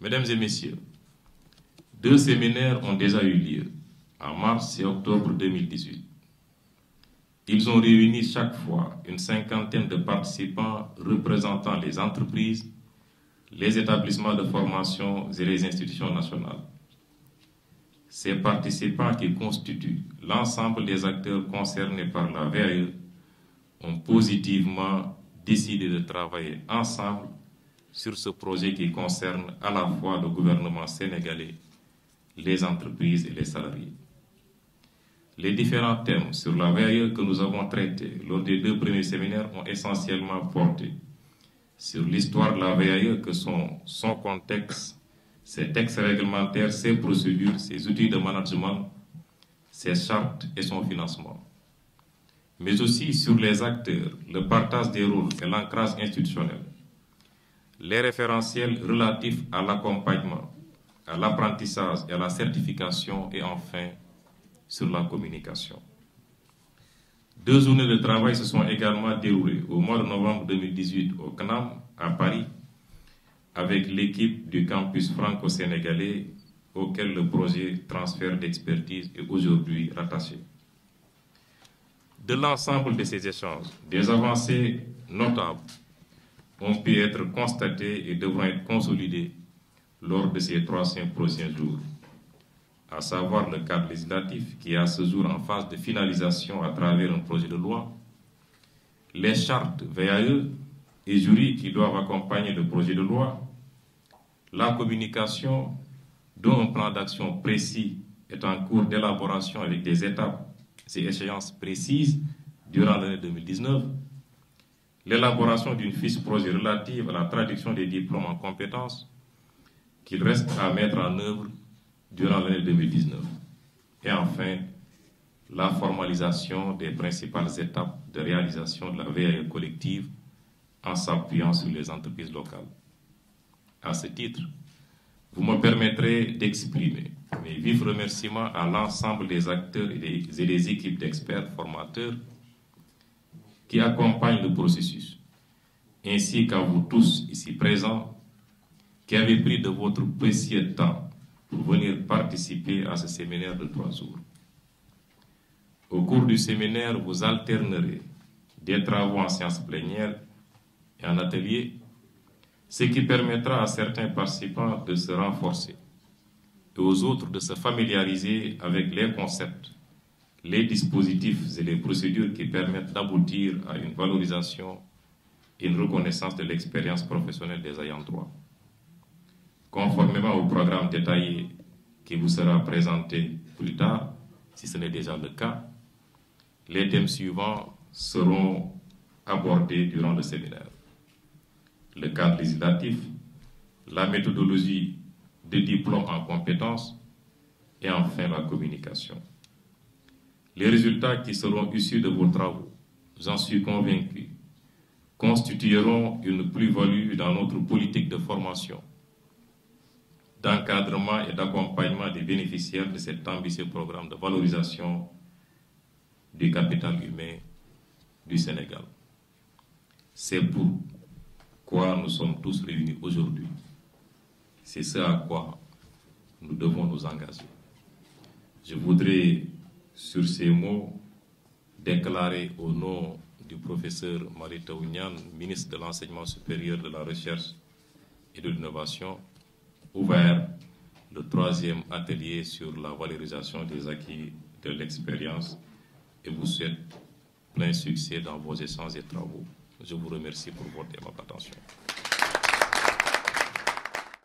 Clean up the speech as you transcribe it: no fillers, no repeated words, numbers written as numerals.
Mesdames et messieurs, 2 séminaires ont déjà eu lieu, en mars et octobre 2018. Ils ont réuni chaque fois une cinquantaine de participants représentant les entreprises, les établissements de formation et les institutions nationales. Ces participants qui constituent l'ensemble des acteurs concernés par la VAE ont positivement décidé de travailler ensemble sur ce projet qui concerne à la fois le gouvernement sénégalais, les entreprises et les salariés. Les différents thèmes sur la VAE que nous avons traités lors des 2 premiers séminaires ont essentiellement porté sur l'histoire de la VAE, que son contexte, ses textes réglementaires, ses procédures, ses outils de management, ses chartes et son financement. Mais aussi sur les acteurs, le partage des rôles et l'ancrage institutionnel, les référentiels relatifs à l'accompagnement, à l'apprentissage et à la certification, et enfin sur la communication. 2 journées de travail se sont également déroulées au mois de novembre 2018 au CNAM à Paris avec l'équipe du campus franco-sénégalais auquel le projet transfert d'expertise est aujourd'hui rattaché. De l'ensemble de ces échanges, des avancées notables ont pu être constatées et devront être consolidées lors de ces 300 prochains jours, à savoir le cadre législatif qui est à ce jour en phase de finalisation à travers un projet de loi, les chartes VAE et jurys qui doivent accompagner le projet de loi, la communication dont un plan d'action précis est en cours d'élaboration avec des étapes et échéances précises durant l'année 2019, l'élaboration d'une fiche projet relative à la traduction des diplômes en compétences qu'il reste à mettre en œuvre durant l'année 2019. Et enfin, la formalisation des principales étapes de réalisation de la VAE collective en s'appuyant sur les entreprises locales. À ce titre, vous me permettrez d'exprimer mes vifs remerciements à l'ensemble des acteurs et des équipes d'experts formateurs qui accompagnent le processus, ainsi qu'à vous tous ici présents qui avez pris de votre précieux temps pour venir participer à ce séminaire de 3 jours. Au cours du séminaire, vous alternerez des travaux en séance plénière et en atelier, ce qui permettra à certains participants de se renforcer et aux autres de se familiariser avec les concepts, les dispositifs et les procédures qui permettent d'aboutir à une valorisation et une reconnaissance de l'expérience professionnelle des ayants droit. Conformément au programme détaillé qui vous sera présenté plus tard, si ce n'est déjà le cas, les thèmes suivants seront abordés durant le séminaire. Le cadre législatif, la méthodologie de diplôme en compétences et enfin la communication. Les résultats qui seront issus de vos travaux, j'en suis convaincu, constitueront une plus-value dans notre politique de formation, d'encadrement et d'accompagnement des bénéficiaires de cet ambitieux programme de valorisation du capital humain du Sénégal. C'est pourquoi nous sommes tous réunis aujourd'hui. C'est ce à quoi nous devons nous engager. Je voudrais, sur ces mots, déclarer au nom du professeur Mary Teuw Niane, ministre de l'Enseignement supérieur, de la Recherche et de l'Innovation, ouvert le 3e atelier sur la valorisation des acquis de l'expérience et vous souhaite plein succès dans vos échanges et travaux. Je vous remercie pour votre attention.